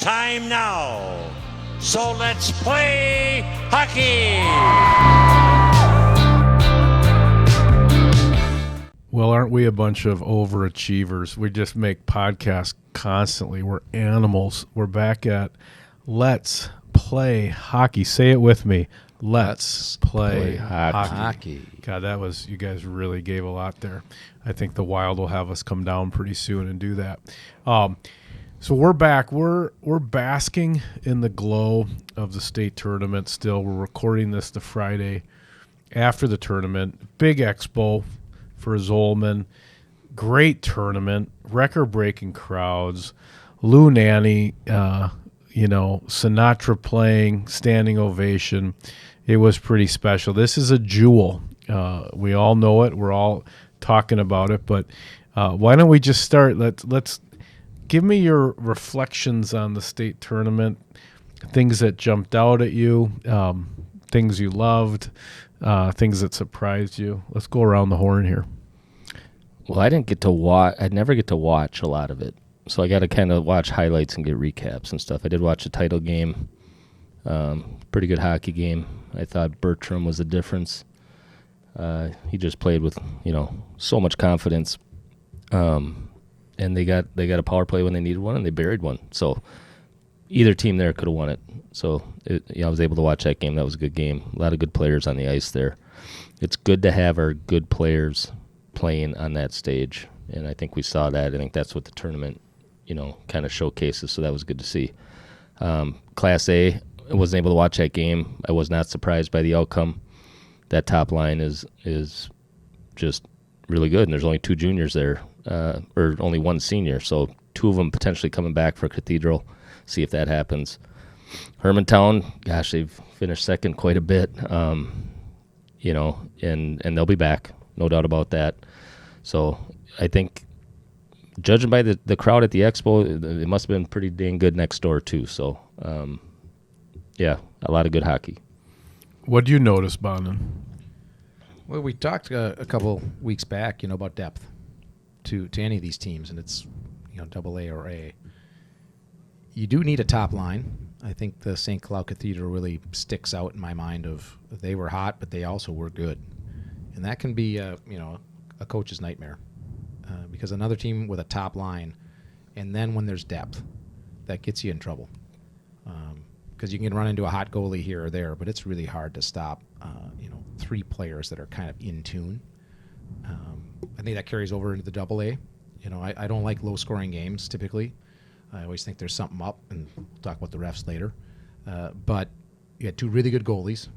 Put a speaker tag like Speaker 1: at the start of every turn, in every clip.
Speaker 1: time now. So let's play hockey.
Speaker 2: Well, aren't we a bunch of overachievers? We just make podcasts constantly. We're animals. We're back at Let's Play Hockey. Say it with me. Let's play hockey. God, that was, you guys really gave a lot there. I think the Wild will have us come down pretty soon and do that. So we're back. We're basking in the glow of the state tournament still. We're recording this the Friday after the tournament. Big expo for Zolman. Great tournament. Record-breaking crowds. Lou Nanny, Sinatra playing, standing ovation. It was pretty special. This is a jewel. We all know it. We're all talking about it. But why don't we just start? Let's give me your reflections on the state tournament, things that jumped out at you, things you loved, things that surprised you. Let's go around the horn here.
Speaker 3: Well, I didn't get to watch. I'd never get to watch a lot of it. So I got to kind of watch highlights and get recaps and stuff. I did watch a title game, pretty good hockey game. I thought Bertram was the difference. He just played with, so much confidence. And they got a power play when they needed one, and they buried one. So either team there could have won it. So I was able to watch that game. That was a good game. A lot of good players on the ice there. It's good to have our good players playing on that stage, and I think we saw that. I think that's what the tournament kind of showcases, so that was good to see. Class A, I wasn't able to watch that game. I was not surprised by the outcome. That top line is just really good, and there's only two juniors there, or only one senior, so two of them potentially coming back for Cathedral. See if that happens. Hermantown, gosh, they've finished second quite a bit, and they'll be back, no doubt about that. So I think, judging by the crowd at the expo, it must have been pretty dang good next door too. So, a lot of good hockey.
Speaker 2: What do you notice, Bonin?
Speaker 4: Well, we talked a couple weeks back, about depth to any of these teams, and it's double A or A. You do need a top line. I think the St. Cloud Cathedral really sticks out in my mind of they were hot, but they also were good, and that can be a coach's nightmare. Because another team with a top line, and then when there's depth, that gets you in trouble. Because you can run into a hot goalie here or there, but it's really hard to stop, three players that are kind of in tune. I think that carries over into the double A. I don't like low-scoring games typically. I always think there's something up, and we'll talk about the refs later. But you had two really good goalies,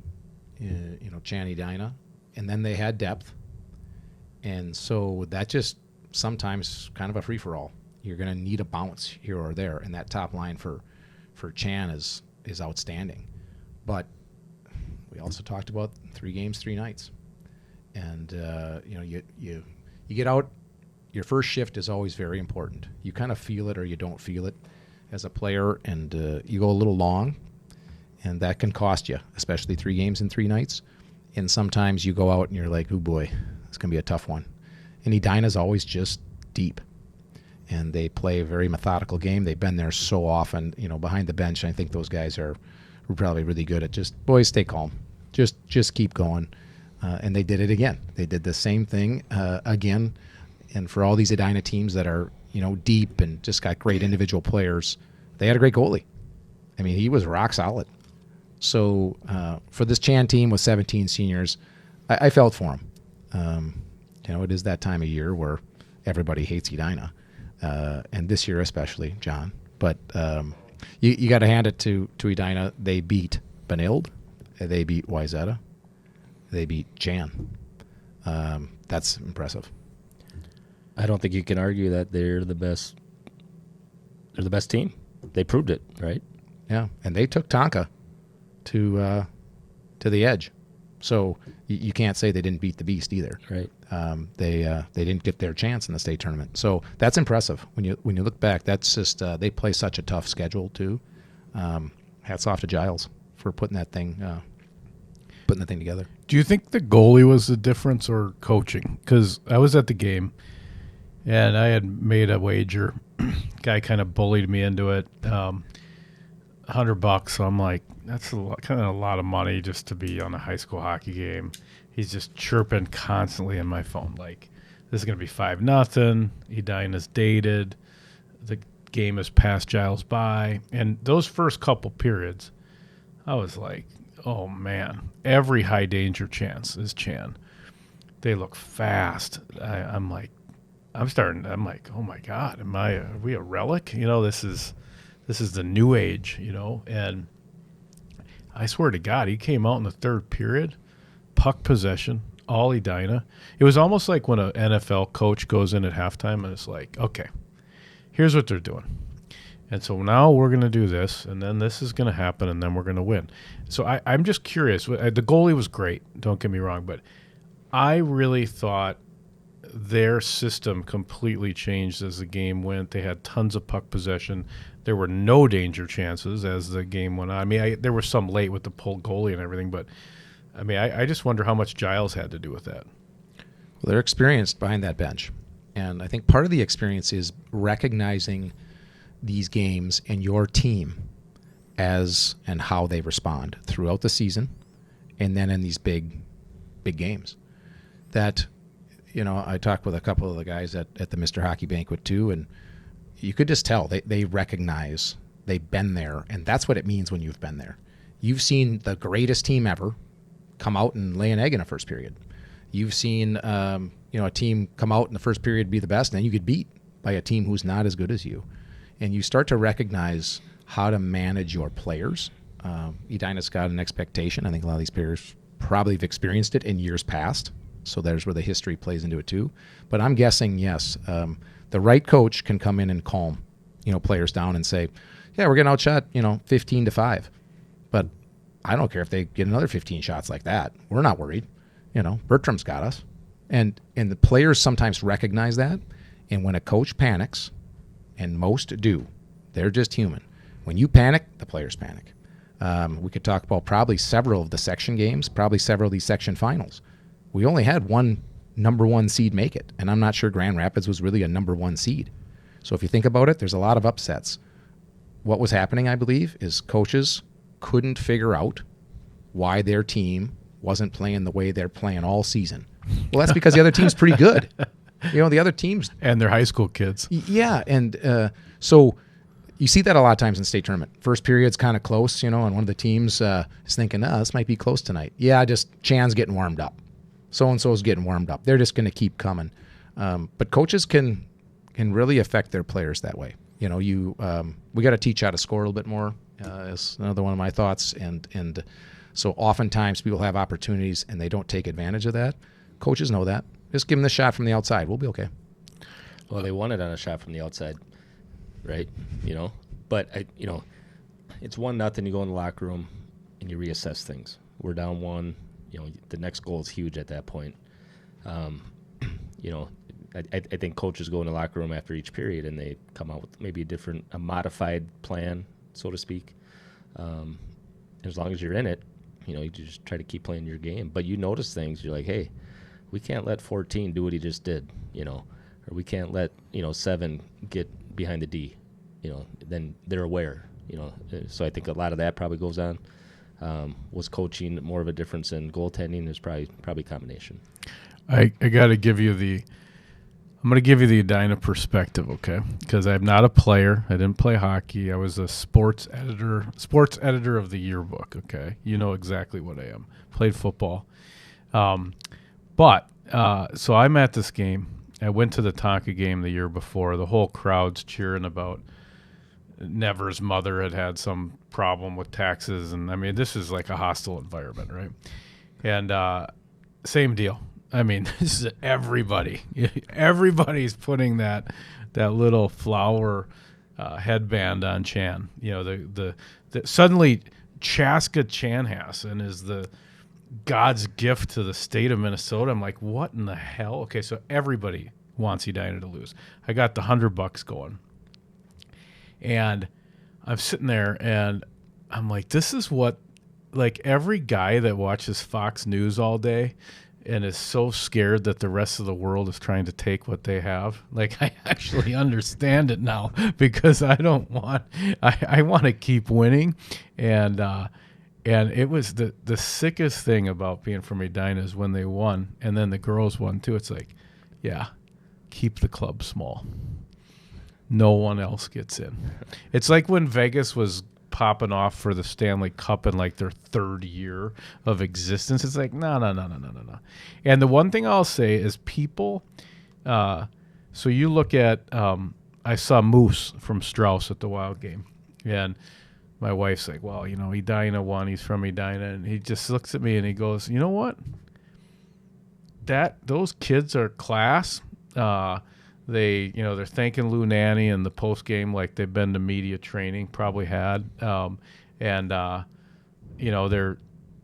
Speaker 4: Channy Dinah, and then they had depth. And so that just sometimes kind of a free-for-all. You're going to need a bounce here or there, and that top line for Chan is outstanding. But we also talked about 3 games, 3 nights. And, you get out, your first shift is always very important. You kind of feel it or you don't feel it as a player, and you go a little long, and that can cost you, especially 3 games and 3 nights. And sometimes you go out and you're like, oh boy, it's going to be a tough one. And Edina's always just deep. And they play a very methodical game. They've been there so often, behind the bench. I think those guys are probably really good at just, boys, stay calm. Just keep going. And they did it again. They did the same thing again. And for all these Edina teams that are, deep and just got great individual players, they had a great goalie. I mean, he was rock solid. So for this Chan team with 17 seniors, I felt for him. It is that time of year where everybody hates Edina, and this year especially, John. But you got to hand it to Edina. They beat Benilde, they beat Wayzata, they beat Chan. That's impressive.
Speaker 3: I don't think you can argue that they're the best. They're the best team. They proved it, right?
Speaker 4: Yeah, and they took Tonka to the edge. So you can't say they didn't beat the beast either.
Speaker 3: Right.
Speaker 4: They didn't get their chance in the state tournament. So that's impressive. When you look back, that's just they play such a tough schedule too. Hats off to Giles for putting that thing together.
Speaker 2: Do you think the goalie was the difference or coaching? Because I was at the game, and I had made a wager. Guy kind of bullied me into it. $100. So I'm like, that's kind of a lot of money just to be on a high school hockey game. He's just chirping constantly in my phone, like, this is going to be 5-0. Edina's dated. The game has passed Giles by. And those first couple periods, I was like, oh, man, every high danger chance is Chan. They look fast. I'm like, oh, my God, are we a relic? This is the new age, And I swear to God, he came out in the third period, puck possession, all Edina. It was almost like when an NFL coach goes in at halftime and it's like, okay, here's what they're doing. And so now we're going to do this, and then this is going to happen, and then we're going to win. So I'm just curious. The goalie was great, don't get me wrong, but I really thought their system completely changed as the game went. They had tons of puck possession. There were no danger chances as the game went on. I mean, there were some late with the pulled goalie and everything, but I mean, I just wonder how much Giles had to do with that.
Speaker 4: Well, they're experienced behind that bench. And I think part of the experience is recognizing these games and your team as and how they respond throughout the season and then in these big games. That, I talked with a couple of the guys at the Mr. Hockey Banquet too, and you could just tell they recognize they've been there, and that's what it means when you've been there. You've seen the greatest team ever come out and lay an egg in a first period. You've seen a team come out in the first period be the best, and then you get beat by a team who's not as good as you. And you start to recognize how to manage your players. Edina's got an expectation. I think a lot of these players probably have experienced it in years past, so there's where the history plays into it too. But I'm guessing, yes, the right coach can come in and calm players down and say, yeah, we're getting outshot 15-5. But I don't care if they get another 15 shots like that. We're not worried. Bertram's got us. And the players sometimes recognize that. And when a coach panics, and most do, they're just human. When you panic, the players panic. We could talk about probably several of the section games, probably several of these section finals. We only had one number one seed make it, and I'm not sure Grand Rapids was really a number one seed. So if you think about it, there's a lot of upsets. What was happening, I believe, is coaches couldn't figure out why their team wasn't playing the way they're playing all season. Well, that's because the other team's pretty good. The other teams.
Speaker 2: And they're high school kids.
Speaker 4: Yeah, and so you see that a lot of times in state tournament. First period's kind of close, and one of the teams is thinking, this might be close tonight. Yeah, just Chan's getting warmed up. So-and-so's getting warmed up. They're just going to keep coming. But coaches can really affect their players that way. We got to teach how to score a little bit more. Is another one of my thoughts. And so oftentimes people have opportunities and they don't take advantage of that. Coaches know that. Just give them the shot from the outside. We'll be okay.
Speaker 3: Well, they won it on a shot from the outside, right? But it's 1-0. You go in the locker room and you reassess things. We're down 1. The next goal is huge at that point. I think coaches go in the locker room after each period and they come out with maybe a modified plan, so to speak. As long as you're in it, you just try to keep playing your game. But you notice things. You're like, hey, we can't let 14 do what he just did, or we can't let 7 get behind the D. Then they're aware. So I think a lot of that probably goes on. Was coaching more of a difference in goaltending? There's probably a combination.
Speaker 2: I got to give you I'm going to give you the Edina perspective, okay? Because I'm not a player. I didn't play hockey. I was a sports editor of the yearbook, okay? You know exactly what I am. Played football. So I'm at this game. I went to the Tonka game the year before. The whole crowd's cheering about Never's mother had some problem with taxes. And, I mean, this is like a hostile environment, right? And same deal. I mean, this is everybody. Everybody's putting that little flower headband on Chan. The suddenly Chaska Chanhassen is the God's gift to the state of Minnesota. I'm like, what in the hell? Okay, so everybody wants Edina to lose. I got the $100 going, and I'm sitting there, and I'm like, this is what, like, every guy that watches Fox News all day and is so scared that the rest of the world is trying to take what they have. Like, I actually understand it now because I want to keep winning. And it was the sickest thing about being from Edina is when they won and then the girls won too. It's like, yeah, keep the club small. No one else gets in. It's like when Vegas was popping off for the Stanley Cup in like their third year of existence. It's like, no. And the one thing I'll say is people, so you look at, I saw Moose from Strauss at the Wild game, and my wife's like, well, Edina won. He's from Edina. And he just looks at me and he goes, you know what? Those kids are class. They're thanking Lou Nanny in the post game like they've been to media training, probably had, they're,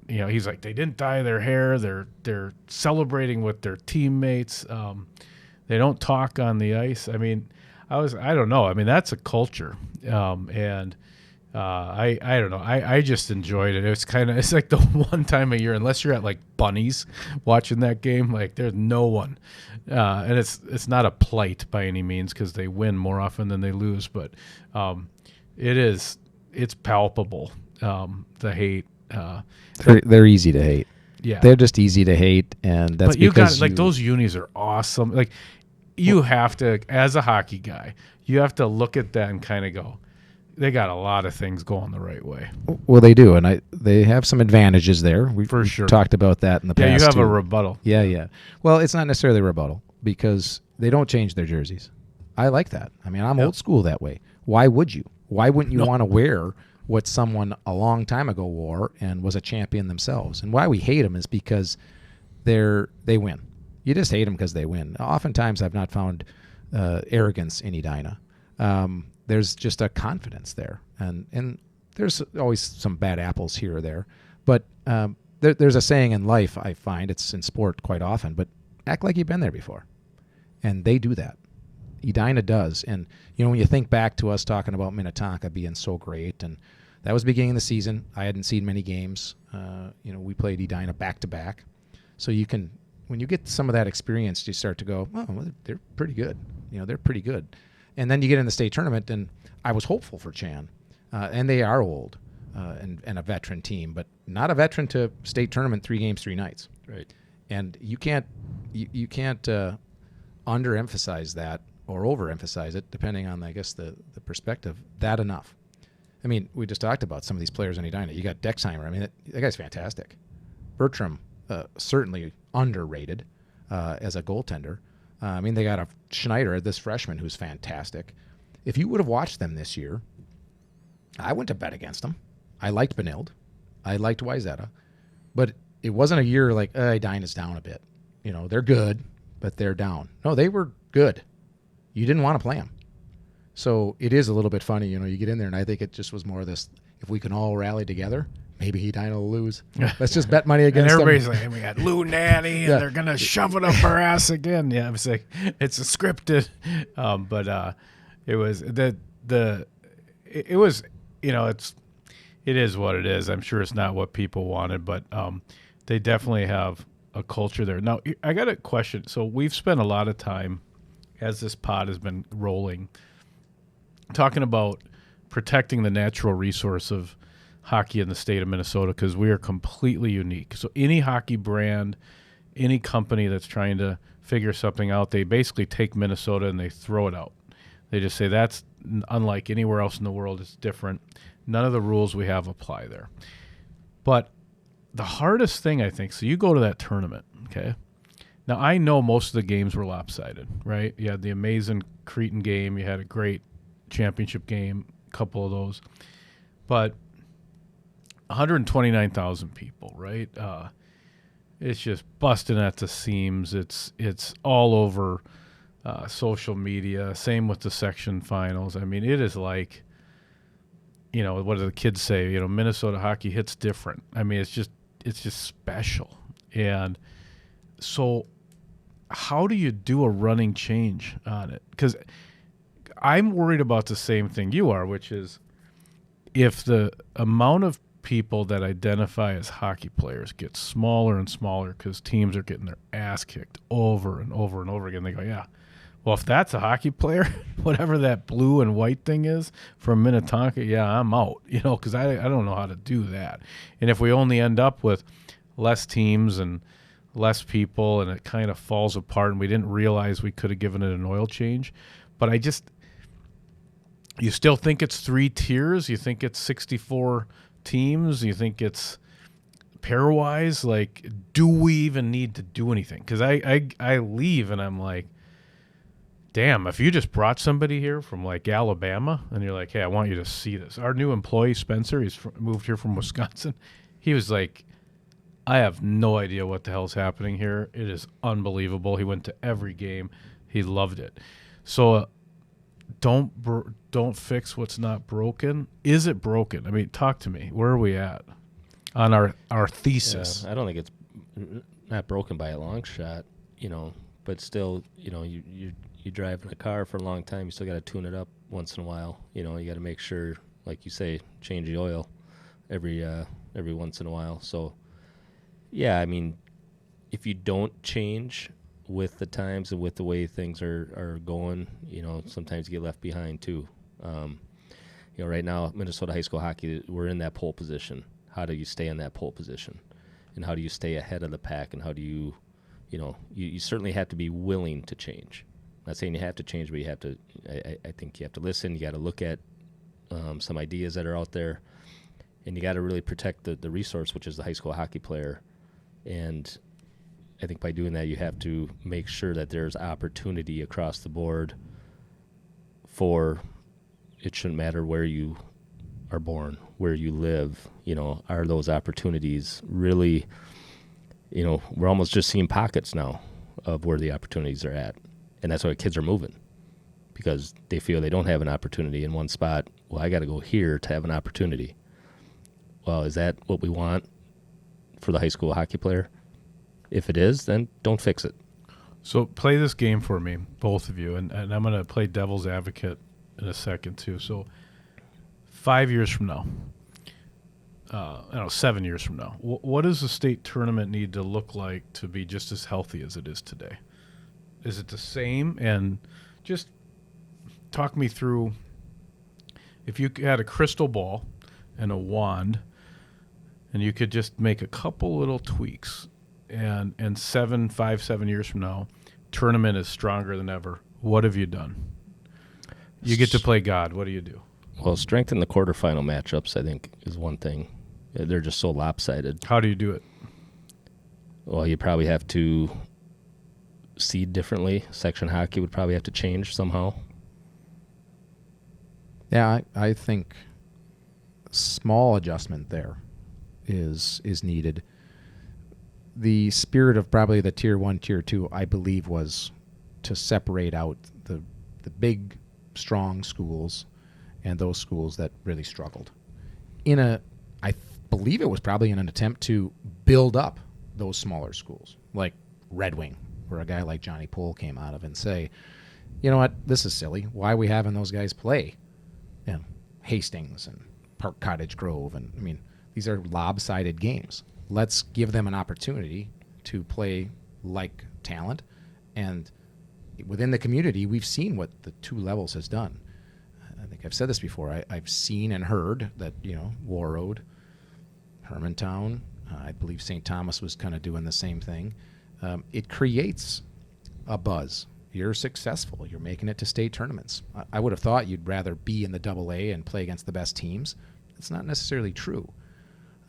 Speaker 2: he's like, they didn't dye their hair. They're celebrating with their teammates. They don't talk on the ice. I mean, I don't know. I mean, that's a culture, I don't know. I just enjoyed it. It's like the one time a year, unless you're at like Bunnies watching that game, like there's no one. And it's not a plight by any means because they win more often than they lose, but it's palpable. The hate.
Speaker 4: They're easy to hate.
Speaker 2: Yeah.
Speaker 4: They're just easy to hate, and that's
Speaker 2: but you
Speaker 4: because
Speaker 2: got those unis are awesome. Like you have to, as a hockey guy, you have to look at that and kind of go, they got a lot of things going the right way.
Speaker 4: Well, they do, and they have some advantages there. We've talked about that in the past.
Speaker 2: Yeah, you have
Speaker 4: too.
Speaker 2: a rebuttal.
Speaker 4: Yeah. Well, it's not necessarily a rebuttal because they don't change their jerseys. I like that. I mean, I'm old school that way. Why would you? Why wouldn't you want to wear what someone a long time ago wore and was a champion themselves? And why we hate them is because they win. You just hate them because they win. Oftentimes, I've not found arrogance in Edina. There's just a confidence there, and there's always some bad apples here or there, but there's a saying in life, I find, it's in sport quite often, but act like you've been there before, and they do that. Edina does, and when you think back to us talking about Minnetonka being so great, and that was beginning of the season. I hadn't seen many games. We played Edina back to back, so when you get some of that experience, you start to go, oh, well, they're pretty good. They're pretty good. And then you get in the state tournament, and I was hopeful for Chan. And they are old and a veteran team, but not a veteran to state tournament 3 games, 3 nights.
Speaker 3: Right.
Speaker 4: And you can't underemphasize that or overemphasize it, depending on, I guess, the perspective, that enough. I mean, we just talked about some of these players in Edina. You got Dexheimer. I mean, that guy's fantastic. Bertram, certainly underrated as a goaltender. I mean, they got a Schneider, this freshman, who's fantastic. If you would have watched them this year, I wouldn't have bet against them. I liked Benilde. I liked Wyzetta. But it wasn't a year like, Edina's down a bit. They're good, but they're down. No, they were good. You didn't want to play them. So it is a little bit funny, you get in there, and I think it just was more of this, if we can all rally together, maybe Edina will lose. Let's just bet money against them.
Speaker 2: And everybody's like, we got Lou Nanny, and they're going to shove it up our ass again. Yeah, it's like, it's a scripted. But it was, it was, it is what it is. I'm sure it's not what people wanted, but they definitely have a culture there. Now, I got a question. So we've spent a lot of time, as this pod has been rolling, talking about protecting the natural resource of hockey in the state of Minnesota because we are completely unique. So any hockey brand, any company that's trying to figure something out, they basically take Minnesota and they throw it out. They just say that's unlike anywhere else in the world. It's different. None of the rules we have apply there. But the hardest thing, I think, so you go to that tournament, okay? Now, I know most of the games were lopsided, right? You had the amazing Cretan game. You had a great championship game, a couple of those. But 129,000 people, right? It's just busting at the seams. It's all over social media. Same with the section finals. I mean, it is like, what do the kids say? Minnesota hockey hits different. I mean, it's just special. And so how do you do a running change on it? Because I'm worried about the same thing you are, which is if the amount of people that identify as hockey players get smaller and smaller because teams are getting their ass kicked over and over and over again. They go, yeah, well, if that's a hockey player, whatever that blue and white thing is from Minnetonka, yeah, I'm out, because I don't know how to do that. And if we only end up with less teams and less people and it kind of falls apart and we didn't realize we could have given it an oil change. But you still think it's 3 tiers? You think it's 64 teams? You think it's pairwise? Like, do we even need to do anything? Because I leave and I'm like, damn, if you just brought somebody here from like Alabama and you're like, hey, I want you to see this. Our new employee, Spencer, he's moved here from Wisconsin. He was like, I have no idea what the hell's happening here. It is unbelievable. He went to every game. He loved it. So don't fix what's not broken. Is it broken? I mean, talk to me. Where are we at on our thesis?
Speaker 3: I don't think it's not broken by a long shot, but still, you drive in a car for a long time. You still got to tune it up once in a while. You got to make sure, like you say, change the oil every once in a while. So, yeah, I mean, if you don't change with the times and with the way things are going, sometimes you get left behind too. Right now, Minnesota high school hockey, we're in that pole position. How do you stay in that pole position? And how do you stay ahead of the pack? And how do you, you certainly have to be willing to change. I'm not saying you have to change, but you have to, I think you have to listen. You got to look at some ideas that are out there. And you got to really protect the resource, which is the high school hockey player. And I think by doing that, you have to make sure that there's opportunity across the board for, it shouldn't matter where you are born, where you live, are those opportunities really, we're almost just seeing pockets now of where the opportunities are at. And that's why kids are moving, because they feel they don't have an opportunity in one spot. Well, I got to go here to have an opportunity. Well, is that what we want for the high school hockey player? If it is, then don't fix it.
Speaker 2: So play this game for me, both of you, and I'm going to play devil's advocate in a second too. So 5 years from now, 7 years from now, what does the state tournament need to look like to be just as healthy as it is today? Is it the same? And just talk me through, if you had a crystal ball and a wand and you could just make a couple little tweaks, and 7 years from now, tournament is stronger than ever, what have you done? You get to play God. What do you do?
Speaker 3: Well, strengthen the quarterfinal matchups, I think, is one thing. They're just so lopsided.
Speaker 2: How do you do it?
Speaker 3: Well, you probably have to seed differently. Section hockey would probably have to change somehow.
Speaker 4: Yeah, I think small adjustment there is needed. The spirit of probably the tier 1, tier 2, I believe, was to separate out the big, strong schools and those schools that really struggled. I believe it was probably in an attempt to build up those smaller schools, like Red Wing, where a guy like Johnny Poole came out of, and say, you know what, this is silly. Why are we having those guys play? Hastings and Park Cottage Grove, and I mean, these are lopsided games. Let's give them an opportunity to play like talent. And within the community, we've seen what the 2 levels has done. I think I've said this before. I've seen and heard that, Warroad, Hermantown, I believe St. Thomas was kind of doing the same thing. It creates a buzz. You're successful. You're making it to state tournaments. I would have thought you'd rather be in the AA and play against the best teams. It's not necessarily true.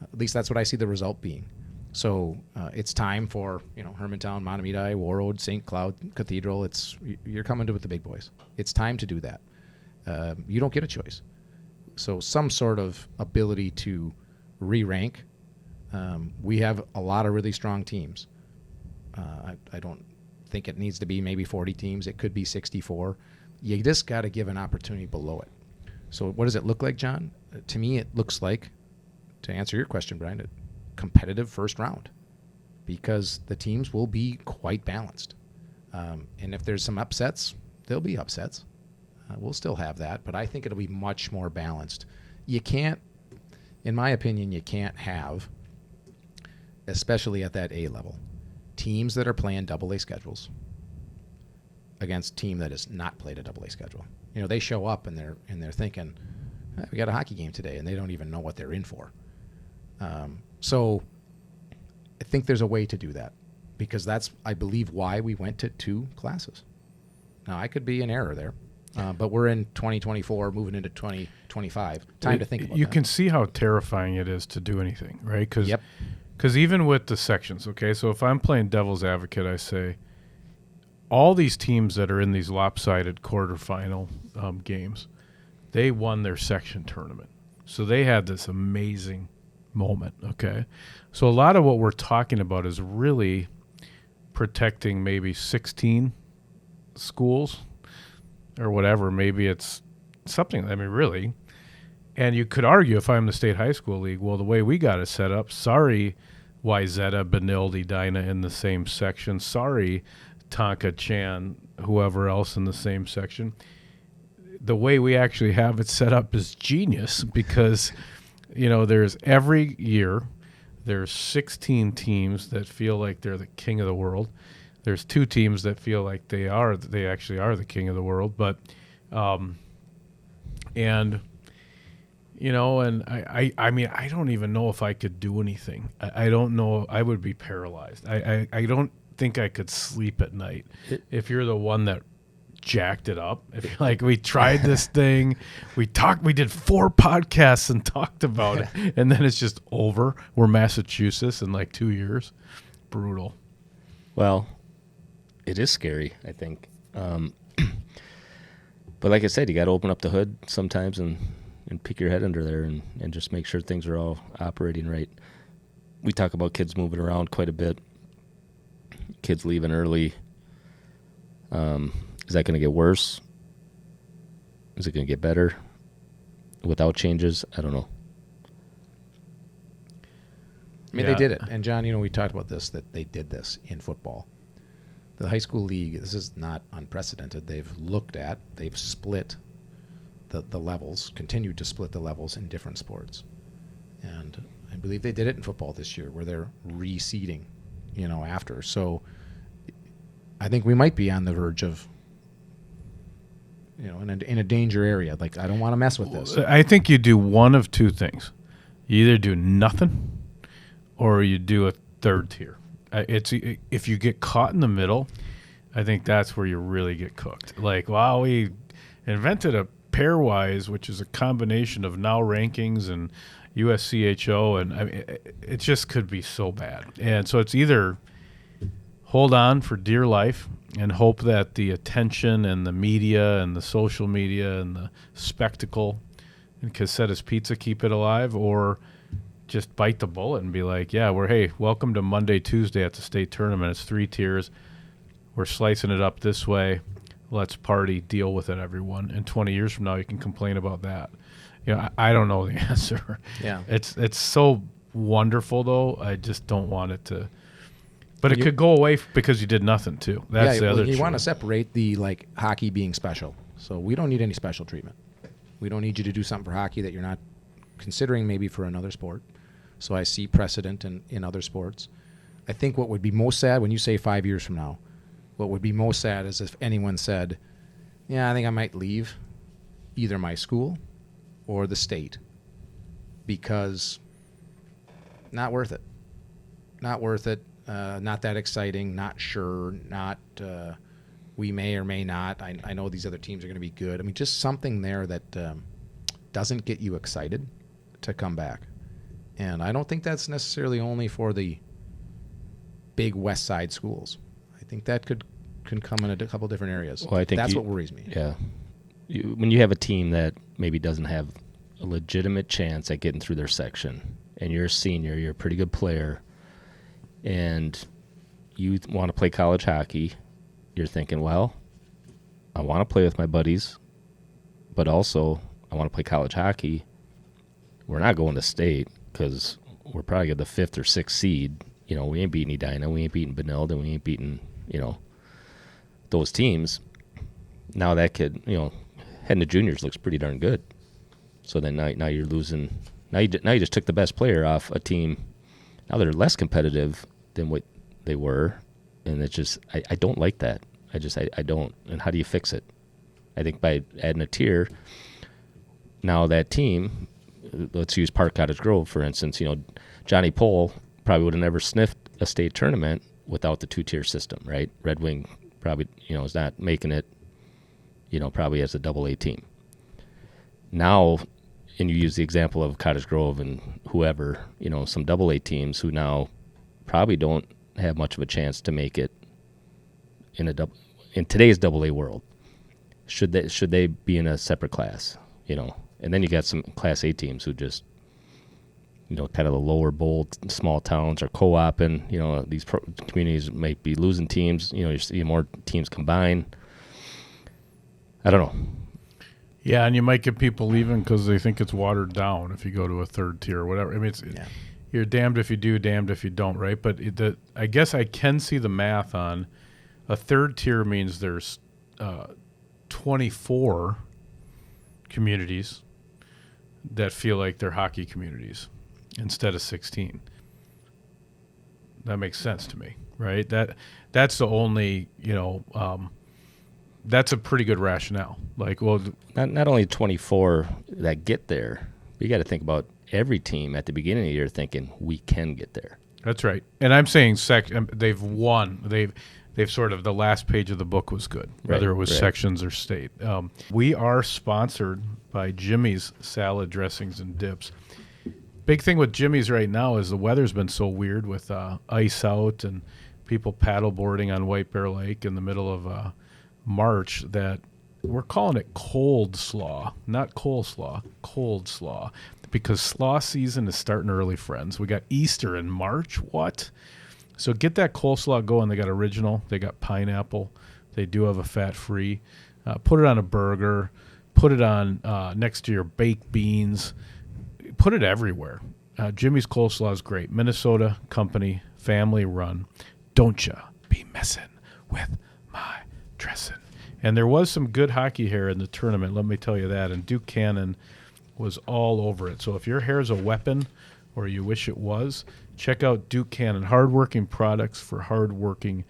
Speaker 4: At least that's what I see the result being. So it's time for Hermantown, Mahtomedi, Warroad, St. Cloud Cathedral. You're coming to with the big boys. It's time to do that. You don't get a choice. So some sort of ability to re-rank. We have a lot of really strong teams. I don't think it needs to be maybe 40 teams. It could be 64. You just got to give an opportunity below it. So what does it look like, John? To me, it looks like, to answer your question, Brian, a competitive first round, because the teams will be quite balanced. And if there's some upsets, there'll be upsets. We'll still have that, but I think it'll be much more balanced. You can't in my opinion, you can't have, especially at that A level, teams that are playing AA schedules against a team that has not played a AA schedule. You know, they show up and they're thinking, we got a hockey game today, and they don't even know what they're in for. So I think there's a way to do that, because that's, I believe, why we went to 2 classes. Now, I could be in error there, but we're in 2024, moving into 2025. Time to think about that.
Speaker 2: You can see how terrifying it is to do anything, right? Because
Speaker 4: Yep.
Speaker 2: even with the sections, okay, so if I'm playing devil's advocate, I say all these teams that are in these lopsided quarterfinal games, they won their section tournament. So they had this amazing moment, okay? So a lot of what we're talking about is really protecting maybe 16 schools or whatever. Maybe it's something, I mean, really. And you could argue, if I'm the state high school league, well, the way we got it set up, sorry, Wyzetta, Benilde, Edina in the same section. Sorry, Tonka, Chan, whoever else in the same section. The way we actually have it set up is genius, because, you know, there's every year there's 16 teams that feel like they're the king of the world. There's 2 teams that feel like they actually are the king of the world. But, and, you know, and I mean, I don't even know if I could do anything. I don't know. I would be paralyzed. I don't think I could sleep at night if you're the one that jacked it up. If you're like, we tried this thing, we did 4 podcasts and talked about it, and then it's just over. We're Massachusetts in like 2 years. Brutal.
Speaker 3: Well, it is scary, I think. But like I said, you got to open up the hood sometimes and peek your head under there and just make sure things are all operating right. We talk about kids moving around quite a bit, kids leaving early. Is that going to get worse? Is it going to get better without changes? I don't know.
Speaker 4: I mean, they did it. And, John, you know, we talked about this, that they did this in football. The high school league, this is not unprecedented. They've split the levels, continued to split the levels in different sports. And I believe they did it in football this year, where they're reseeding, you know, after. So I think we might be on the verge of, you know, in a danger area. Like, I don't want to mess with this.
Speaker 2: I think you do one of 2 things. You either do nothing or you do a third tier. If you get caught in the middle, I think that's where you really get cooked. Like, wow, we invented a pairwise, which is a combination of now rankings and USCHO, and I mean, it just could be so bad. And so it's either hold on for dear life and hope that the attention and the media and the social media and the spectacle and Cassetta's Pizza keep it alive, or just bite the bullet and be like, yeah, welcome to Monday, Tuesday at the state tournament. It's 3 tiers. We're slicing it up this way. Let's party, deal with it, everyone. And 20 years from now, you can complain about that. You know, I don't know the answer.
Speaker 4: Yeah.
Speaker 2: It's so wonderful, though. I just don't want it to. But it could go away because you did nothing, too. That's the other
Speaker 4: You
Speaker 2: truth.
Speaker 4: want to separate the, like, hockey being special. So we don't need any special treatment. We don't need you to do something for hockey that you're not considering maybe for another sport. So I see precedent in other sports. I think what would be most sad when you say 5 years from now, what would be most sad is if anyone said, yeah, I think I might leave either my school or the state, because not worth it. Not worth it. Not that exciting. Not sure. Not we may or may not. I know these other teams are going to be good. I mean, just something there that doesn't get you excited to come back. And I don't think that's necessarily only for the big West Side schools. I think that can come in a couple different areas.
Speaker 3: Well, I think
Speaker 4: that's what worries me.
Speaker 3: Yeah. When you have a team that maybe doesn't have a legitimate chance at getting through their section, and you're a senior, you're a pretty good player, and you want to play college hockey, you're thinking, well, I want to play with my buddies, but also I want to play college hockey. We're not going to state because we're probably the 5th or 6th seed. You know, we ain't beating Edina, we ain't beating Benilde, and we ain't beating, you know, those teams. Now that kid, you know, heading to juniors looks pretty darn good. So then now you're losing Now you just took the best player off a team. Now they're less competitive than what they were, and it's just I don't like that. I don't. And how do you fix it? I think by adding a tier. Now that team, let's use Park Cottage Grove for instance. Johnny Pohl probably would have never sniffed a state tournament without the 2-tier system, right? Red Wing probably is not making it, probably as a AA team. Now, and you use the example of Cottage Grove and whoever, some AA teams who now probably don't have much of a chance to make it in today's AA world. Should they be in a separate class, And then you got some Class A teams who just, kind of the lower bowl, small towns are co-oping. These communities might be losing teams. You're seeing more teams combine. I don't know.
Speaker 2: Yeah, and you might get people leaving because they think it's watered down if you go to a third tier or whatever. I mean, you're damned if you do, damned if you don't, right? But I guess I can see the math on a third tier means there's 24 communities that feel like they're hockey communities instead of 16. That makes sense to me, right? That's the only, that's a pretty good rationale. Like, well,
Speaker 3: not only 24 that get there, but you got to think about every team at the beginning of the year thinking we can get there.
Speaker 2: That's right. And I'm saying they've won. They've sort of, the last page of the book was good, whether it was sections or state. We are sponsored by Jimmy's Salad Dressings and Dips. Big thing with Jimmy's right now is the weather's been so weird with ice out and people paddleboarding on White Bear Lake in the middle of March that we're calling it cold slaw, not coleslaw, cold slaw, because slaw season is starting early, friends. We got Easter in March. What? So get that coleslaw going. They got original. They got pineapple. They do have a fat-free. Put it on a burger. Put it on next to your baked beans. Put it everywhere. Jimmy's Coleslaw is great. Minnesota company, family run. Don't ya be messing with my dressing. And there was some good hockey hair in the tournament, let me tell you that. And Duke Cannon was all over it. So if your hair's a weapon or you wish it was, check out Duke Cannon. Hardworking products for hardworking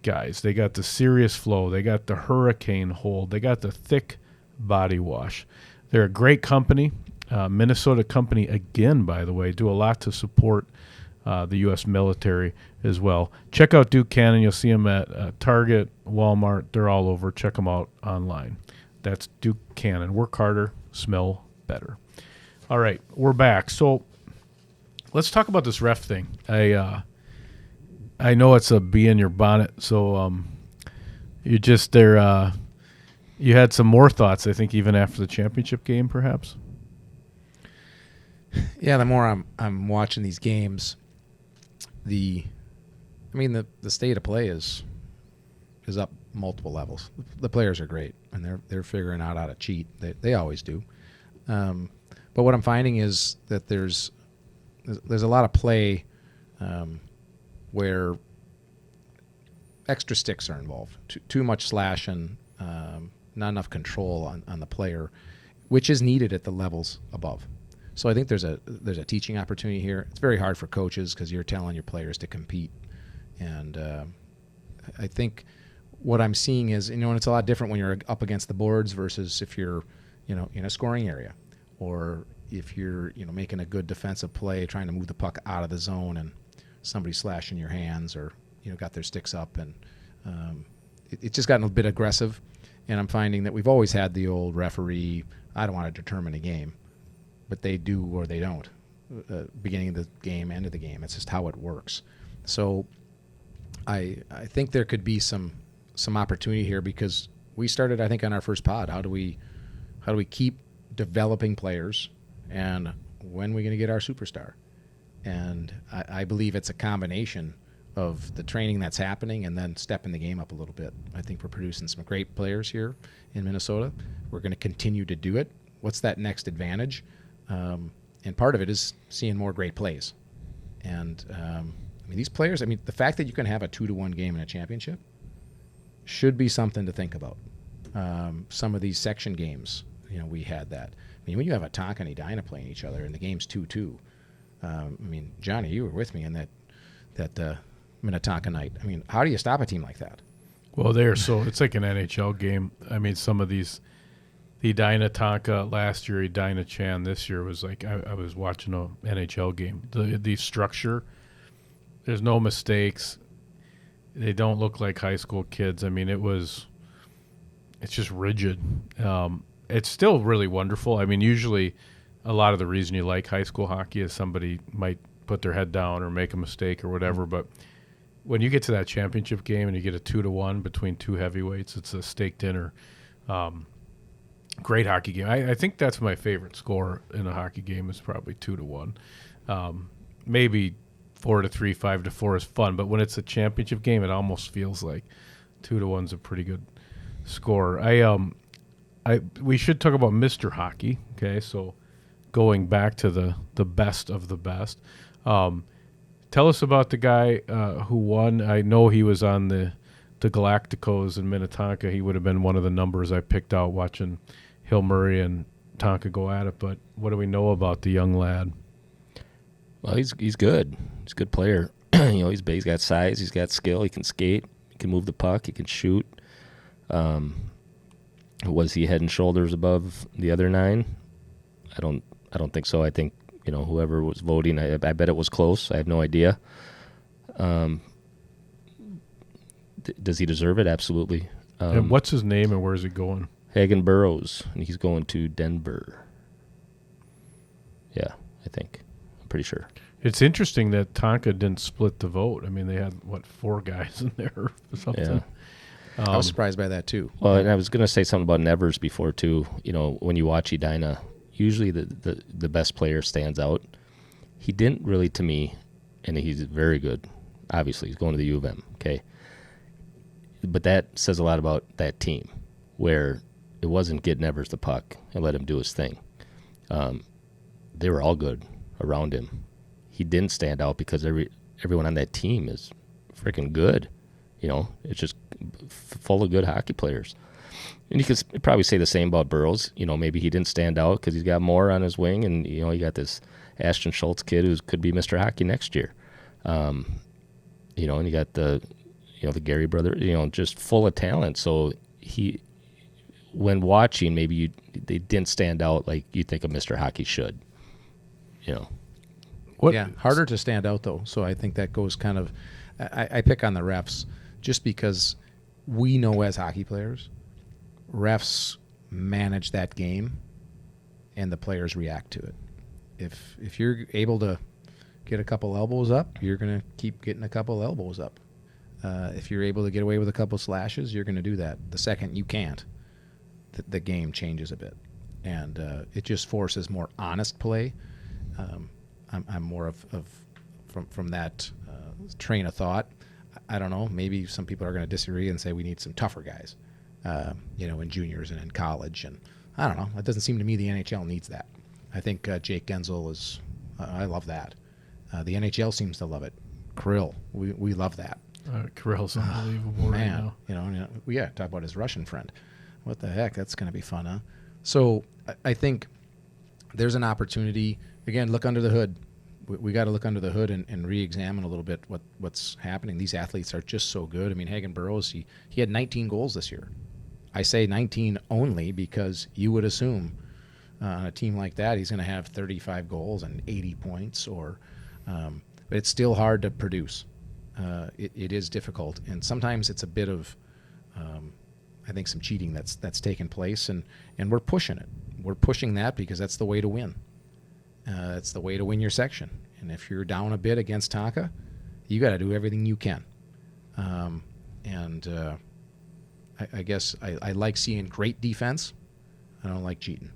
Speaker 2: guys. They got the Serious Flow. They got the Hurricane Hold. They got the Thick Body Wash. They're a great company. Minnesota company, again, by the way, do a lot to support the U.S. military as well. Check out Duke Cannon. You'll see them at Target, Walmart. They're all over. Check them out online. That's Duke Cannon. Work harder, smell better. All right, we're back. So let's talk about this ref thing. I know it's a bee in your bonnet, so you just there. You had some more thoughts, I think, even after the championship game, perhaps.
Speaker 4: Yeah, the more I'm watching these games, the state of play is up multiple levels. The players are great, and they're figuring out how to cheat. They always do. But what I'm finding is that there's a lot of play where extra sticks are involved. Too much slash and not enough control on the player, which is needed at the levels above. So I think there's a teaching opportunity here. It's very hard for coaches because you're telling your players to compete, and I think what I'm seeing is, and it's a lot different when you're up against the boards versus if you're, in a scoring area, or if you're, making a good defensive play, trying to move the puck out of the zone, and somebody's slashing your hands, or got their sticks up, and it's just gotten a bit aggressive. And I'm finding that we've always had the old referee, I don't want to determine a game. But they do or they don't. Beginning of the game, end of the game. It's just how it works. So I think there could be some opportunity here because we started, I think, on our first pod. How do we keep developing players, and when are we going to get our superstar? And I believe it's a combination of the training that's happening and then stepping the game up a little bit. I think we're producing some great players here in Minnesota. We're going to continue to do it. What's that next advantage? And part of it is seeing more great plays. And these players, the fact that you can have a 2-1 game in a championship should be something to think about. Some of these section games, we had that. mean, when you have a Tonka and Edina playing each other and the game's 2-2, I mean, Johnny, you were with me in that Minnetonka night. I mean, how do you stop a team like that?
Speaker 2: Well, so it's like an NHL game. I mean, some of these, the Edina Tonka last year, Edina Chan this year was like I was watching a NHL game. The structure, there's no mistakes. They don't look like high school kids. I mean, it's just rigid. It's still really wonderful. I mean, usually a lot of the reason you like high school hockey is somebody might put their head down or make a mistake or whatever. But when you get to that championship game and you get a 2-1 between two heavyweights, it's a steak dinner. Great hockey game. I think that's my favorite score in a hockey game is probably 2-1. Maybe 4-3, 5-4 is fun, but when it's a championship game, it almost feels like 2-1's a pretty good score. We should talk about Mr. Hockey. Okay, so going back to the best of the best. Tell us about the guy who won. I know he was on the Galacticos in Minnetonka. He would have been one of the numbers I picked out watching Hill Murray and Tonka go at it. But what do we know about the young lad?
Speaker 3: Well, he's good. He's a good player. He's got size. He's got skill. He can skate. He can move the puck. He can shoot. Was he head and shoulders above the other 9? I don't think so. I think whoever was voting, I bet it was close. I have no idea. Does he deserve it? Absolutely.
Speaker 2: And what's his name and where is he going?
Speaker 3: Hagen Burroughs, and he's going to Denver. Yeah, I think. I'm pretty sure.
Speaker 2: It's interesting that Tonka didn't split the vote. I mean, they had, 4 guys in there or something?
Speaker 3: Yeah.
Speaker 4: I was surprised by that, too.
Speaker 3: Well, and I was going to say something about Nevers before, too. When you watch Edina, usually the best player stands out. He didn't really to me, and he's very good. Obviously, he's going to the U of M, okay? But that says a lot about that team, where it wasn't get Nevers the puck and let him do his thing. They were all good around him. He didn't stand out because everyone on that team is freaking good. It's just full of good hockey players. And you could probably say the same about Burroughs. Maybe he didn't stand out because he's got more on his wing, and you got this Ashton Schultz kid who could be Mr. Hockey next year. And you got the Gary brother, just full of talent. So when watching, maybe they didn't stand out like you think a Mr. Hockey should.
Speaker 4: Yeah, harder to stand out though. So I think that goes kind of. I pick on the refs just because we know as hockey players, refs manage that game, and the players react to it. If you're able to get a couple elbows up, you're going to keep getting a couple elbows up. If you're able to get away with a couple slashes, you're going to do that. The second you can't, the game changes a bit, and it just forces more honest play. I'm more of from that train of thought. I don't know. Maybe some people are going to disagree and say we need some tougher guys, in juniors and in college. And I don't know. It doesn't seem to me the NHL needs that. I think Jake Gensel is. I love that. The NHL seems to love it. Kirill, we love that.
Speaker 2: Kirill's unbelievable right now.
Speaker 4: Talk about his Russian friend. What the heck? That's going to be fun, huh? So I think there's an opportunity. Again, look under the hood. We got to look under the hood and re-examine a little bit what's happening. These athletes are just so good. I mean, Hagen Burroughs, he had 19 goals this year. I say 19 only because you would assume on a team like that he's going to have 35 goals and 80 points. But it's still hard to produce. It is difficult, and sometimes it's a bit of, I think, some cheating that's taken place, and we're pushing it. We're pushing that because that's the way to win. It's the way to win your section. And if you're down a bit against Tonka, you got to do everything you can. I guess I like seeing great defense. I don't like cheating.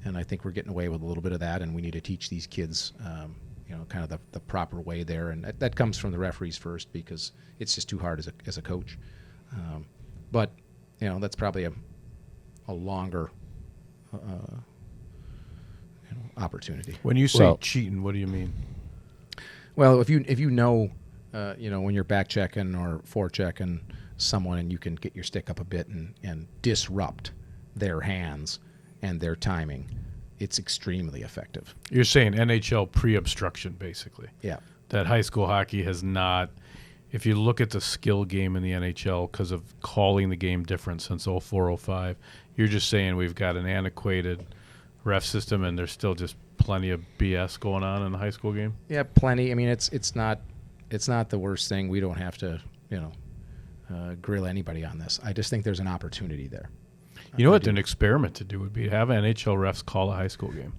Speaker 4: And I think we're getting away with a little bit of that, and we need to teach these kids, kind of the proper way there. And that comes from the referees first because it's just too hard as a coach. But that's probably a longer opportunity.
Speaker 2: When you say cheating, what do you mean?
Speaker 4: Well, if you know, when you're back checking or forechecking someone and you can get your stick up a bit and disrupt their hands and their timing, it's extremely effective.
Speaker 2: You're saying NHL pre-obstruction, basically.
Speaker 4: Yeah.
Speaker 2: That high school hockey has not. If you look at the skill game in the NHL, because of calling the game different since 04-05, you're just saying we've got an antiquated ref system, and there's still just plenty of BS going on in the high school game.
Speaker 4: Yeah, plenty. I mean, it's not the worst thing. We don't have to, grill anybody on this. I just think there's an opportunity there.
Speaker 2: You know what an experiment to do would be? Have NHL refs call a high school game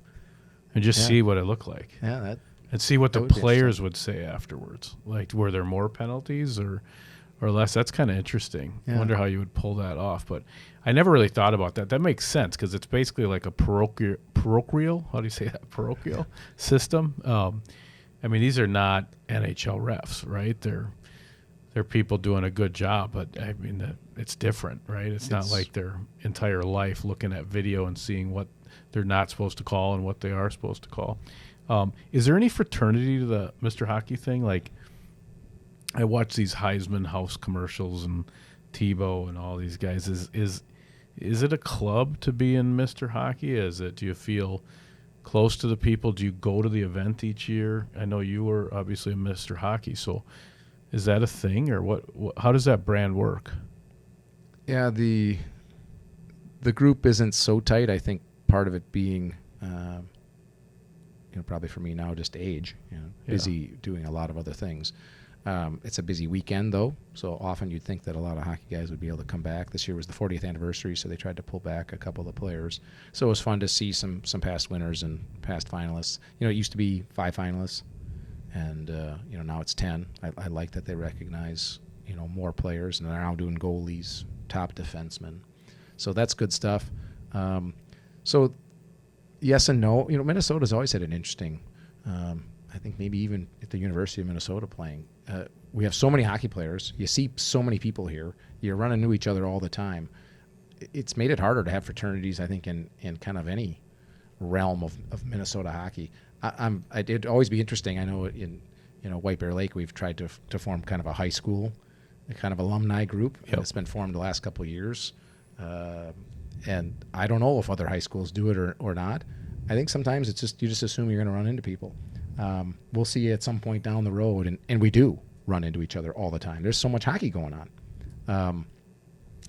Speaker 2: and just see what it looked like.
Speaker 4: Yeah,
Speaker 2: and see what the
Speaker 4: would be
Speaker 2: players would say afterwards. Like, were there more penalties or less? That's kind of interesting.
Speaker 4: Yeah.
Speaker 2: I wonder how you would pull that off. But I never really thought about that. That makes sense because it's basically like a parochial, how do you say that, parochial system. I mean, these are not NHL refs, right? They're people doing a good job, but I mean, it's different, right? It's not like their entire life looking at video and seeing what they're not supposed to call and what they are supposed to call. Is there any fraternity to the Mr. Hockey thing? Like, I watch these Heisman House commercials and Tebow and all these guys. Is it a club to be in Mr. Hockey? Do you feel close to the people? Do you go to the event each year? I know you were obviously a Mr. Hockey, so is that a thing, or what how does that brand work?
Speaker 4: Yeah, the group isn't so tight. I think part of it being, probably for me now, just age. Busy doing a lot of other things. It's a busy weekend, though, so often you'd think that a lot of hockey guys would be able to come back. This year was the 40th anniversary, so they tried to pull back a couple of the players. So it was fun to see some past winners and past finalists. It used to be 5 finalists, and now it's 10. I like that they recognize more players, and they're now doing goalies, top defensemen. So that's good stuff. So yes and no. Minnesota's always had an interesting. I think maybe even at the University of Minnesota playing. We have so many hockey players. You see so many people here. You're running into each other all the time. It's made it harder to have fraternities, I think, in kind of any realm of Minnesota hockey. It'd always be interesting. I know in White Bear Lake we've tried to form kind of a high school, a kind of alumni group.
Speaker 2: Yep.
Speaker 4: It's been formed the last couple of years. And I don't know if other high schools do it or not. I think sometimes it's just you just assume you're going to run into people. We'll see you at some point down the road, and we do run into each other all the time. There's so much hockey going on.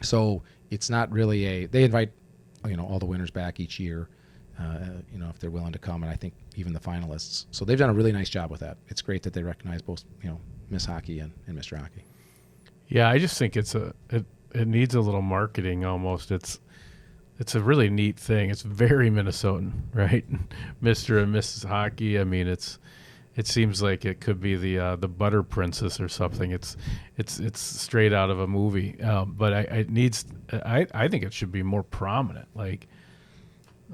Speaker 4: So it's not really they invite, all the winners back each year, if they're willing to come, and I think even the finalists. So they've done a really nice job with that. It's great that they recognize both, Miss Hockey and Mr. Hockey.
Speaker 2: Yeah, I just think it needs a little marketing almost. It's a really neat thing. It's very Minnesotan, right? Mr. and Mrs. Hockey. I mean, it seems like it could be the Butter Princess or something. It's straight out of a movie. But I think it should be more prominent. Like,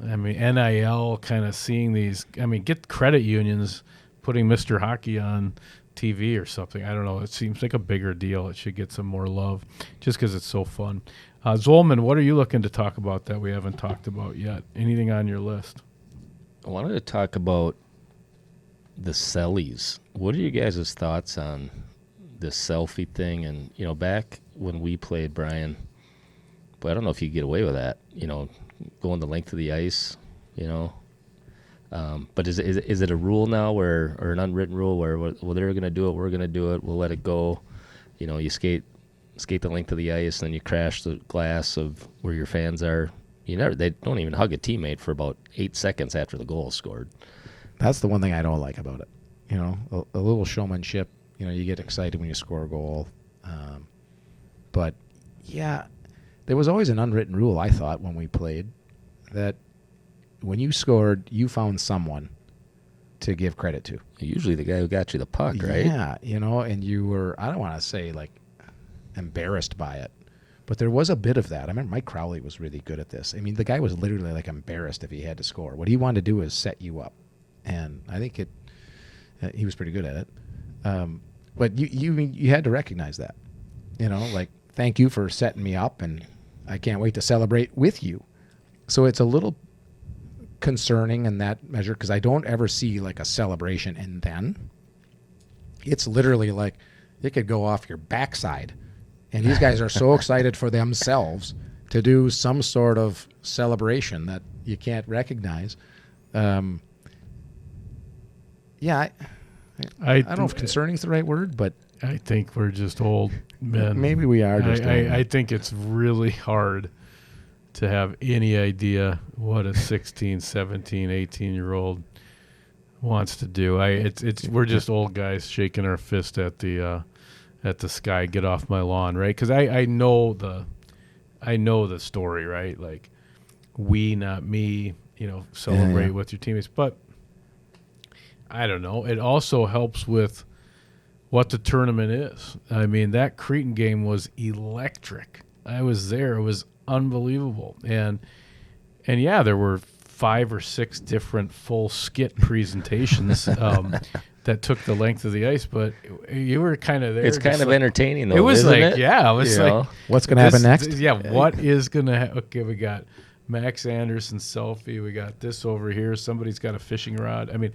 Speaker 2: I mean, NIL kind of seeing these. I mean, get credit unions putting Mr. Hockey on TV or something. I don't know. It seems like a bigger deal. It should get some more love just because it's so fun. Zolman, what are you looking to talk about that we haven't talked about yet? Anything on your list?
Speaker 3: I wanted to talk about the sellies. What are you guys' thoughts on this selfie thing? And, back when we played, Brian, but I don't know if you get away with that, going the length of the ice, But is it a rule now or an unwritten rule where, well, they're going to do it, we're going to do it, we'll let it go? You skate the length of the ice, and then you crash the glass of where your fans are. They don't even hug a teammate for about 8 seconds after the goal is scored.
Speaker 4: That's the one thing I don't like about it. A little showmanship. You get excited when you score a goal. But, yeah, there was always an unwritten rule, I thought, when we played, that when you scored, you found someone to give credit to.
Speaker 3: Usually the guy who got you the puck, right?
Speaker 4: Yeah, and you were, I don't want to say, like, embarrassed by it, but there was a bit of that. I remember Mike Crowley was really good at this. I mean, the guy was literally like embarrassed if he had to score. What he wanted to do is set you up, and I think he was pretty good at it. But you had to recognize that, like, thank you for setting me up, and I can't wait to celebrate with you. So it's a little concerning in that measure because I don't ever see like a celebration and then it's literally like it could go off your backside. And these guys are so excited for themselves to do some sort of celebration that you can't recognize. Yeah, I don't know if concerning is the right word, but
Speaker 2: I think we're just old men.
Speaker 4: maybe we are just old men.
Speaker 2: I think it's really hard to have any idea what a 16, 17, 18-year-old wants to do. We're just old guys shaking our fist at the sky. Get off my lawn, right? Because I know the story, right? Like, we, not me. Celebrate with your teammates, but I don't know. It also helps with what the tournament is. I mean, that Cretan game was electric. I was there. It was unbelievable. And yeah, there were 5 or 6 different full skit presentations that took the length of the ice, but you were kind of there.
Speaker 3: It's kind of entertaining, though.
Speaker 2: It was
Speaker 3: isn't
Speaker 2: like,
Speaker 3: it?
Speaker 2: yeah, it was like,
Speaker 4: what's going to happen next?
Speaker 2: Yeah, what is going to happen? Okay, we got Max Anderson selfie. We got this over here. Somebody's got a fishing rod. I mean,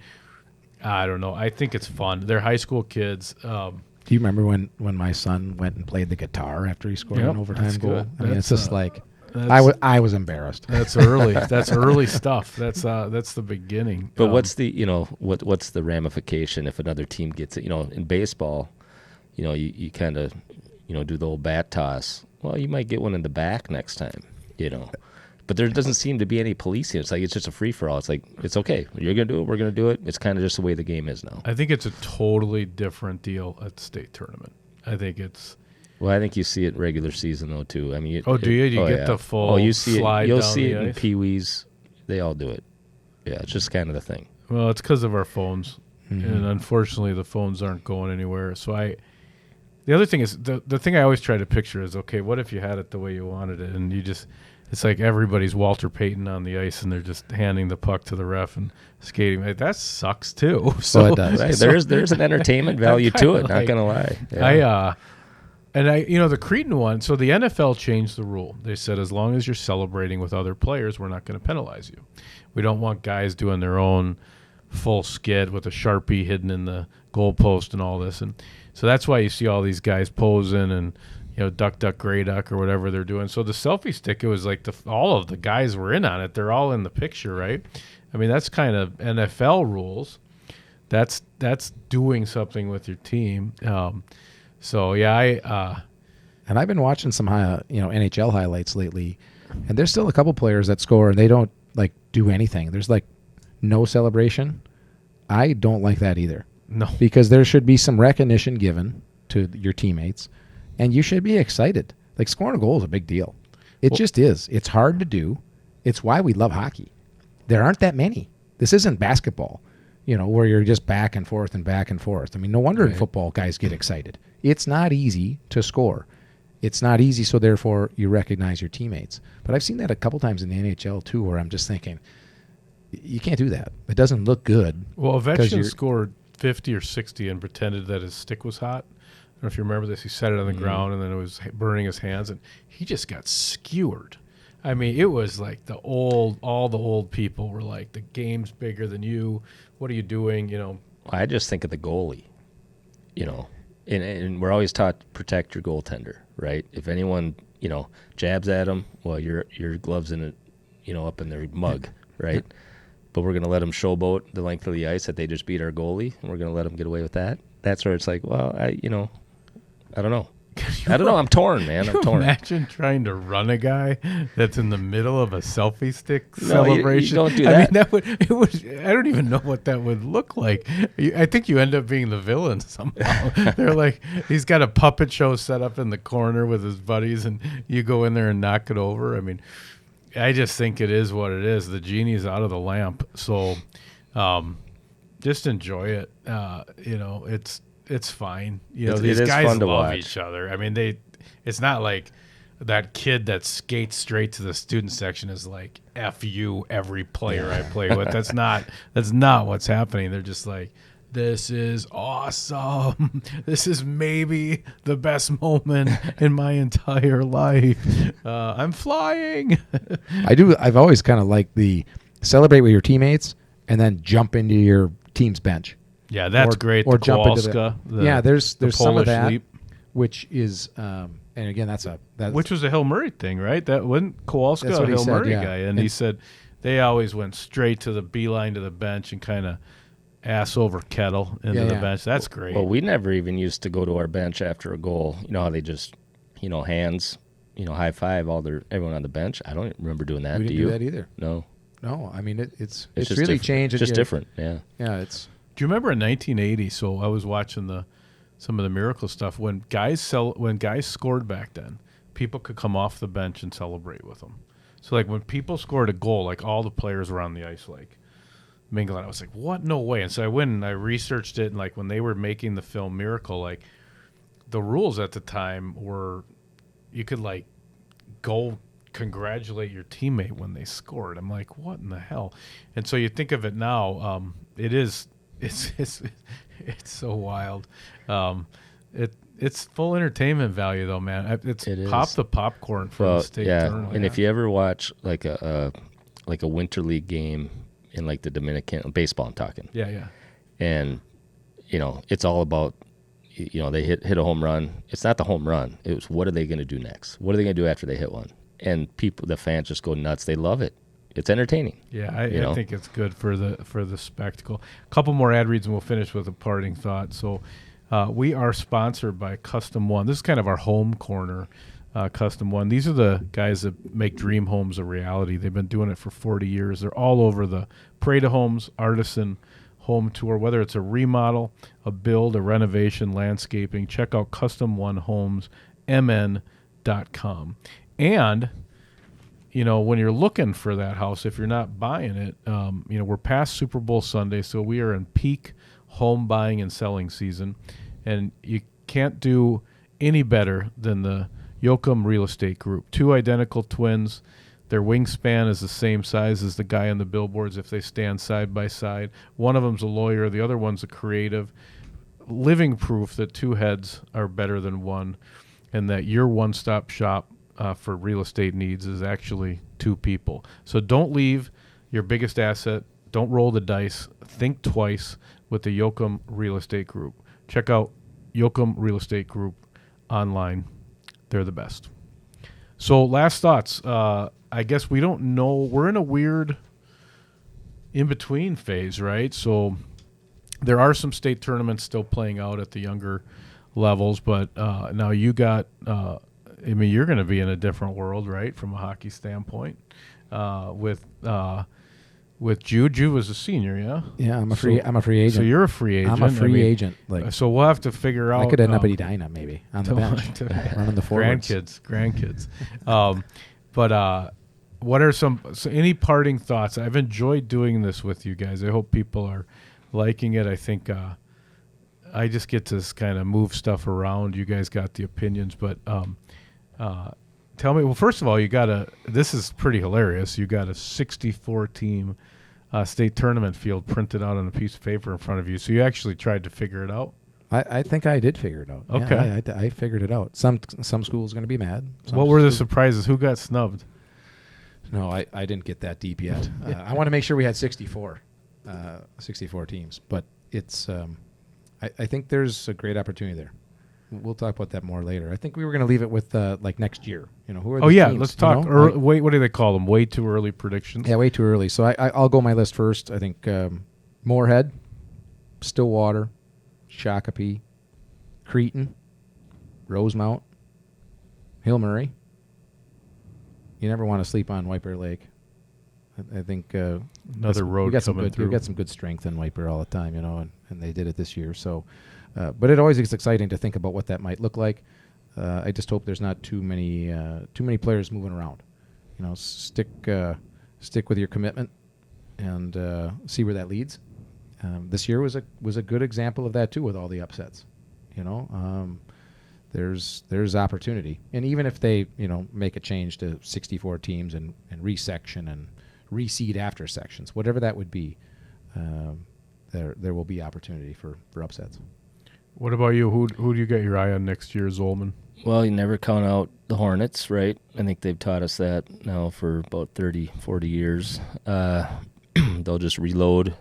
Speaker 2: I don't know. I think it's fun. They're high school kids.
Speaker 4: Do you remember when my son went and played the guitar after he scored an overtime goal?
Speaker 2: Good.
Speaker 4: I mean, it's just like I was embarrassed.
Speaker 2: That's early. That's early stuff. That's the beginning.
Speaker 3: But what's the what's the ramification if another team gets it? In baseball, you kind of do the old bat toss. Well, you might get one in the back next time. But there doesn't seem to be any policing. It's like it's just a free for all. It's like it's okay. You're gonna do it. We're gonna do it. It's kind of just the way the game is now.
Speaker 2: I think it's a totally different deal at the state tournament. I think it's.
Speaker 3: Well, I think you see it regular season though too. I mean,
Speaker 2: do you? You get the full.
Speaker 3: You see
Speaker 2: slide
Speaker 3: it. You'll
Speaker 2: down
Speaker 3: see
Speaker 2: the
Speaker 3: it in
Speaker 2: ice?
Speaker 3: Pee-wees. They all do it. Yeah, it's just kind of the thing.
Speaker 2: Well, it's because of our phones, and unfortunately, the phones aren't going anywhere. So the other thing is the thing I always try to picture is, okay, what if you had it the way you wanted it, and you just. It's like everybody's Walter Payton on the ice, and they're just handing the puck to the ref and skating. Like, that sucks too. So
Speaker 4: it does.
Speaker 3: Right, there's an entertainment value to it. Not gonna lie. Yeah.
Speaker 2: The Cretan one. So the NFL changed the rule. They said as long as you're celebrating with other players, we're not going to penalize you. We don't want guys doing their own full skid with a Sharpie hidden in the goalpost and all this. And so that's why you see all these guys posing and. Duck, duck, gray duck, or whatever they're doing. So the selfie stick, it was like all of the guys were in on it. They're all in the picture, right? I mean, that's kind of NFL rules. That's doing something with your team. So yeah,
Speaker 4: and I've been watching some NHL highlights lately, and there's still a couple players that score and they don't like do anything. There's like no celebration. I don't like that either.
Speaker 2: No,
Speaker 4: because there should be some recognition given to your teammates. And you should be excited. Like, scoring a goal is a big deal. It just is. It's hard to do. It's why we love hockey. There aren't that many. This isn't basketball, where you're just back and forth and back and forth. I mean, no wonder in football guys get excited. It's not easy to score. It's not easy, so therefore you recognize your teammates. But I've seen that a couple times in the NHL, too, where I'm just thinking, you can't do that. It doesn't look good.
Speaker 2: Well, Ovechkin scored 50 or 60 and pretended that his stick was hot. I don't know if you remember this. He set it on the ground, and then it was burning his hands, and he just got skewered. I mean, it was like all the old people were like, the game's bigger than you. What are you doing?
Speaker 3: I just think of the goalie, and we're always taught to protect your goaltender, right? If anyone, jabs at him, well, your glove's in it, up in their mug, right? But we're going to let them showboat the length of the ice that they just beat our goalie, and we're going to let them get away with that. That's where it's like, well, I don't know. I don't know. I'm torn, man. I'm torn.
Speaker 2: Imagine trying to run a guy that's in the middle of a selfie stick celebration.
Speaker 3: You don't do that.
Speaker 2: I mean, it would. I don't even know what that would look like. I think you end up being the villain somehow. They're like, he's got a puppet show set up in the corner with his buddies, and you go in there and knock it over. I mean, I just think it is what it is. The genie's out of the lamp. So, just enjoy it. It's fine. These guys love each other. I mean, it's not like that kid that skates straight to the student section is like, F you, every player I play with. That's not what's happening. They're just like, this is awesome. This is maybe the best moment in my entire life. I'm flying.
Speaker 4: I've always kind of liked the celebrate with your teammates and then jump into your team's bench.
Speaker 2: Yeah, that's great.
Speaker 4: Or
Speaker 2: the
Speaker 4: jump
Speaker 2: Kowalska,
Speaker 4: into there's some of that,
Speaker 2: leap.
Speaker 4: which is, and again, that's
Speaker 2: which was a Hill Murray thing, right? That wasn't Kowalska, a Hill Murray guy, and he said they always went straight to the beeline to the bench and kind of ass over kettle into the bench. That's great.
Speaker 3: Well, we never even used to go to our bench after a goal. You know how they just, hands, high five everyone on the bench. I don't remember doing that.
Speaker 4: We didn't do that either.
Speaker 3: No.
Speaker 4: No, I mean it's
Speaker 3: just
Speaker 4: really
Speaker 3: different.
Speaker 4: changed.
Speaker 3: It's just different. Yeah.
Speaker 4: Yeah, it's.
Speaker 2: Do you remember in 1980? So I was watching some of the Miracle stuff when guys scored back then. People could come off the bench and celebrate with them. So like when people scored a goal, like all the players were on the ice, like mingling. I was like, what? No way. And so I went and I researched it, and like when they were making the film Miracle, like the rules at the time were you could like go congratulate your teammate when they scored. I'm like, what in the hell? And so you think of it now, it's so wild. It's full entertainment value though, man. It pop
Speaker 3: is.
Speaker 2: The popcorn for the state tournament.
Speaker 3: And if you ever watch like a winter league game in like the Dominican baseball, I'm talking.
Speaker 2: Yeah.
Speaker 3: And it's all about they hit a home run. It's not the home run. It was what are they going to do next? What are they going to do after they hit one? And the fans just go nuts. They love it. It's entertaining.
Speaker 2: Yeah, I think it's good for the spectacle. A couple more ad reads and we'll finish with a parting thought. So we are sponsored by Custom One. This is kind of our home corner, Custom One. These are the guys that make dream homes a reality. They've been doing it for 40 years. They're all over the Parade of Homes Artisan Home Tour, whether it's a remodel, a build, a renovation, landscaping. Check out CustomOneHomesMN.com. And when you're looking for that house, if you're not buying it, we're past Super Bowl Sunday, so we are in peak home buying and selling season, and you can't do any better than the Yoakum Real Estate Group. Two identical twins. Their wingspan is the same size as the guy on the billboards if they stand side by side. One of them's a lawyer, the other one's a creative. Living proof that two heads are better than one, and that your one-stop shop for real estate needs is actually two people. So don't leave your biggest asset. Don't roll the dice. Think twice with the Yoakum Real Estate Group. Check out Yoakum Real Estate Group online. They're the best. So last thoughts. I guess we don't know. We're in a weird in-between phase, right? So there are some state tournaments still playing out at the younger levels, but now you got you're going to be in a different world, right, from a hockey standpoint. With Jude. Jude was a senior, yeah.
Speaker 4: Yeah, I'm a free agent.
Speaker 2: So you're a free agent.
Speaker 4: I'm a free agent.
Speaker 2: So we'll have to figure out.
Speaker 4: I could end up at Edina maybe on the bench, running the forwards.
Speaker 2: Grandkids. But what are any parting thoughts? I've enjoyed doing this with you guys. I hope people are liking it. I think I just get to kind of move stuff around. You guys got the opinions, but tell me. Well, first of all, this is pretty hilarious. You got a 64-team state tournament field printed out on a piece of paper in front of you. So you actually tried to figure it out.
Speaker 4: I think I did figure it out.
Speaker 2: Okay,
Speaker 4: yeah, I figured it out. Some schools going to be mad.
Speaker 2: What were the surprises? Who got snubbed?
Speaker 4: No, I didn't get that deep yet. I want to make sure we had 64 teams, but it's. I think there's a great opportunity there. We'll talk about that more later. I think we were going to leave it with like next year. Who are the teams,
Speaker 2: let's talk. Wait, what do they call them? Way too early predictions.
Speaker 4: Yeah, way too early. So I'll go my list first. I think Moorhead, Stillwater, Shakopee, Cretin, Rosemount, Hill Murray. You never want to sleep on White Bear Lake. I think
Speaker 2: another road
Speaker 4: we got some
Speaker 2: coming
Speaker 4: good.
Speaker 2: through.
Speaker 4: We got some good strength in White Bear all the time, and they did it this year. So, but it always is exciting to think about what that might look like. I just hope there's not too many players moving around. Stick with your commitment and see where that leads. This year was a good example of that too, with all the upsets. There's opportunity, and even if they make a change to 64 teams and resection and reseed after sections, whatever that would be, there will be opportunity for upsets.
Speaker 2: What about you? Who do you get your eye on next year, Zolman?
Speaker 3: Well, you never count out the Hornets, right? I think they've taught us that now for about 30, 40 years. They'll just reload.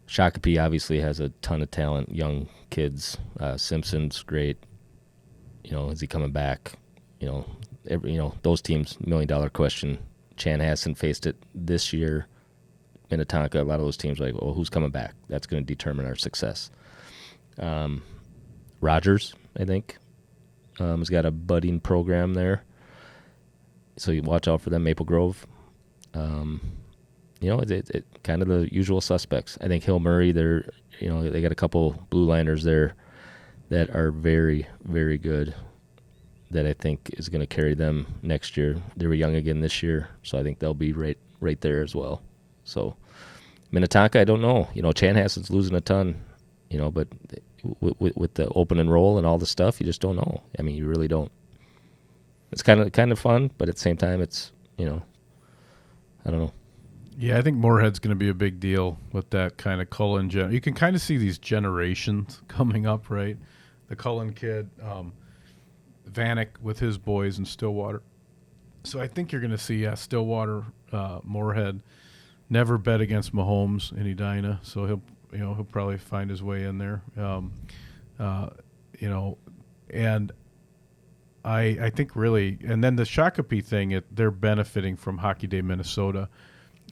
Speaker 3: Shakopee obviously has a ton of talent, young kids. Simpson's great. Is he coming back? Those teams, $1 million question. Chanhassen faced it this year. Minnetonka, a lot of those teams are like, well, who's coming back? That's going to determine our success. Rogers, I think, has got a budding program there. So you watch out for them. Maple Grove. It kind of the usual suspects. I think Hill Murray, they got a couple blue liners there that are very, very good that I think is going to carry them next year. They were young again this year, so I think they'll be right there as well. So Minnetonka, I don't know. Chanhassen's losing a ton, but with the open and roll and all the stuff, you just don't know. I mean, you really don't. It's kind of fun, but at the same time, it's, I don't know.
Speaker 2: Yeah, I think Moorhead's going to be a big deal with that kind of Cullen. You can kind of see these generations coming up, right? The Cullen kid, Vanek with his boys in Stillwater. So I think you're going to see Stillwater, Moorhead. Never bet against Mahomes in Edina, so he'll probably find his way in there. And I think really, and then the Shakopee thing, they're benefiting from Hockey Day Minnesota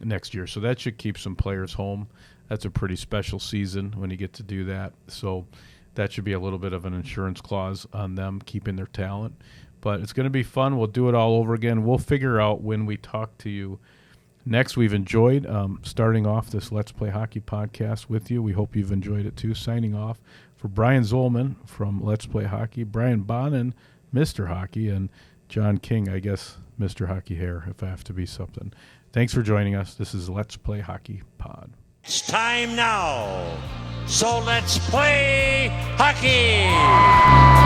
Speaker 2: next year, so that should keep some players home. That's a pretty special season when you get to do that, so that should be a little bit of an insurance clause on them keeping their talent. But it's going to be fun. We'll do it all over again. We'll figure out when we talk to you next. We've enjoyed starting off this Let's Play Hockey podcast with you. We hope you've enjoyed it too. Signing off for Brian Zollman from Let's Play Hockey, Brian Bonin, Mr. Hockey, and John King, I guess, Mr. Hockey Hair, if I have to be something. Thanks for joining us. This is Let's Play Hockey Pod.
Speaker 1: It's time now. So let's play hockey.